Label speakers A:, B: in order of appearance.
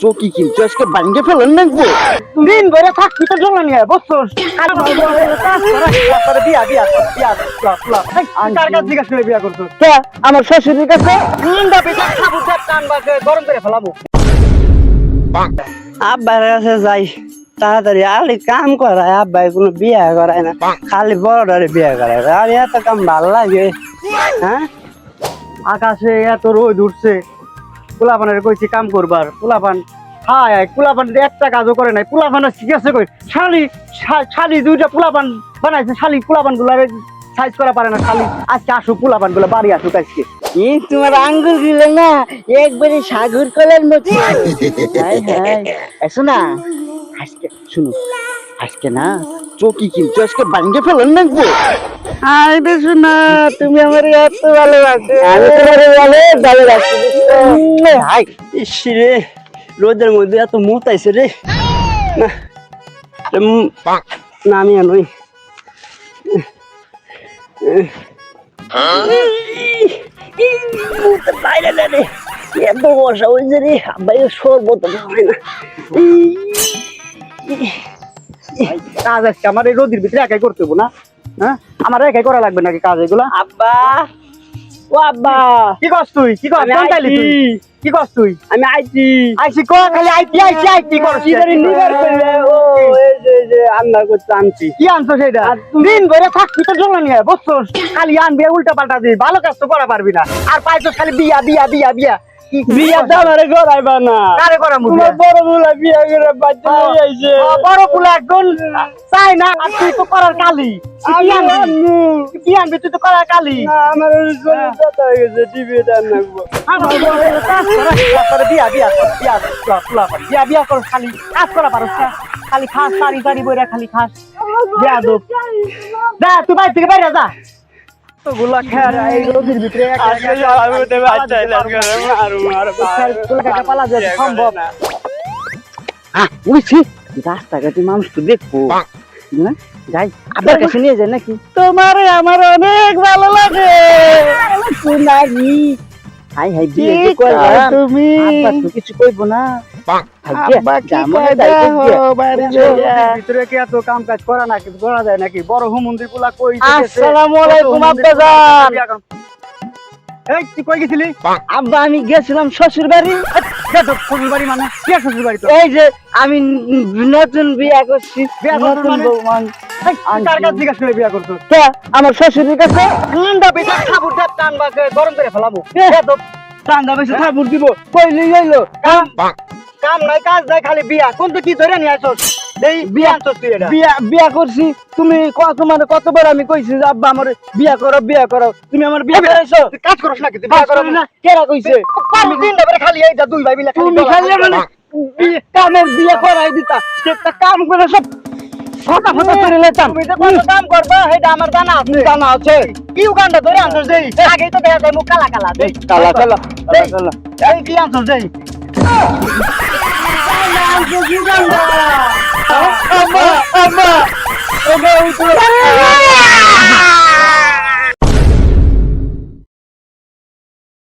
A: চকি কিন্তু আজকে ভাঙ্গে ফেলেন নাকবো
B: দিন ভরে থাকবি তো জল নিয়ে বসছস বিয়া বিয়া বিয়া কার কাছে জিজ্ঞাসা করে বিয়া করছস
A: আমার শ্বশুরের কাছে
B: নিন্দা পিঠা খাবো টান বাজে গরম করে ফেলাবো
C: আব্বার কাছে যাই তাড়াতাড়ি আলি কাম করায় আব্বাই কোনো বিয়া করায় না খালি বড়টারে বিয়া করায় আর এত কাম ভাল লাগে হ্যাঁ
B: আকাশে এত রোদ উঠছে পোলাপানের কইছি কাম করবার পোলাপান হায় পোলাপান একটা কাজও করে নাই পোলাপান জিজ্ঞাসা কই শালি শালি দুইটা পোলাপান বানাইছে শালি পোলাপান গুলারে সাইজ করা পারে না শালি আজকে আসুক পোলাপান গুলা বাড়ি আসুক আজকে
A: তোমার আঙ্গুল গুলো না একবারে সাগর কলার মতো এসো না আজকে শুনো আজকে না চকি কিন্তু আজকে ভাঙ্গে ফেলেন নাকবো
C: আই বেশু না তুমি আমার এত ভালোবাসো
A: আমি তোমার ভালোবাসি
C: হাই ইস রে রোদের মধ্যে এত মুত আইছে রে না না আমি আনুই বাইরে রে এত বসা হয়েছে রে বাইরে সর্বত হয় না
B: কাজ আজকে আমার এই রোদের ভিতরে একাই করতে হবো না হ্যাঁ আমার একাই করা লাগবে নাকি কাজ এগুলা
C: আব্বা ও আব্বা
B: কি করছ তুই কি কর কোন তাইলি তুই কি করছ তুই
C: আমি আইছি
B: আইছি কো খালি আইছি করছ
C: কি করে নিবার করলে ও এই যে আন্না করতে আনছি
B: কি আনছো সেটা দিন ভরে থাকবি তো জল নিয়ে বসছস খালি আনবি উল্টা পাল্টা দিবি ভালো কাজ তো করা পারবি না আর পাইছস খালি বিয়া বিয়া বিয়া বিয়া
C: বিয়া দামারে গড়াইবা না
B: কারে করা মুখে
C: তোমার বড় বুলা বিয়া করে বাচ্চা নিয়ে আইছে
B: বড় পুলা একদম চাই না আর তুই তো করার কালি কি আনবি তুই তো করার কালি
C: আমার শরীর ব্যথা হয়ে গেছে টিভি দান রাখবো
B: বিয়া বিয়া বিয়া বিয়া বিয়া কর খালি কাজ করা পারস না খালি খাস সারি সারি বইরা খালি খাস বিয়া দো যা তুই বাইরে থেকে বাইরে যা গুলা খেয়ার এই রোদের ভিতরে পালা যায় সম্ভব
A: বুঝছি রাস্তাঘাটে মানুষ তো দেখবো না যাই আবার কাছে নিয়ে যায় নাকি
C: তোমার আমার অনেক ভালো লাগে
A: নাকি হাই হাই বিয়ে যে করবা তুমি কিছু কইবো না
B: ভিতরে কি এত কাম কাজ করা নাকি করা যায় নাকি বড় হুমন্দির গুলা কই
A: আসসালামু আলাইকুম আব্বাজান
B: এই তুই কই গেছিলি
A: আব্বা আমি গেছিলাম শ্বশুর বাড়ি
B: শ্বশুর বাড়ি মানে কি শ্বশুর বাড়ি তো
A: এই যে আমি নতুন বিয়া করছি
B: বিয়া করছিস
A: নতুন
B: মানে?
A: বৌমান
B: কার কাছে জিজ্ঞাসা করে বিয়া করছো
A: আমার শ্বশুরের কাছে
B: ঠান্ডা পিঠা খাবো টান বাজে গরম করে ফেলাবো
A: ঠান্ডা বেশি থাপুর দিব কইলি গেলো
B: কাম নাই কাজ নাই খালি বিয়া কোন তো কি ধরে নিয়ে আসছ এই বিয়া আনছস তুই এটা
A: বিয়া করছি তুমি তোমার কতবার আমি কইছি যে আব্বা আমার বিয়া করো তুমি আমার বিয়া করাইছো
B: তুই কাজ করছ নাকি তুই
A: বিয়া
B: বিয়া করবি না
A: কেরা কইছে
B: আমি দিন ধরে খালি এই যা দুই ভাই মিলে
A: তুমি খালি মানে কামের বিয়া করাই দিতা একটা কাম করে সব ফটা ফটা করে লেতাম
B: তুমি যে কত কাম করবা এটা আমার জানা আছে
A: জানা আছে
B: কি উগান্ডা ধরে আনছস দেই আগেই তো দেখা যায় মুখ কালা কালা দেই
A: কালা কালা
B: দেই
A: কালা
B: এই কি আনছস দেই
A: আম্মা আম্মা আম্মা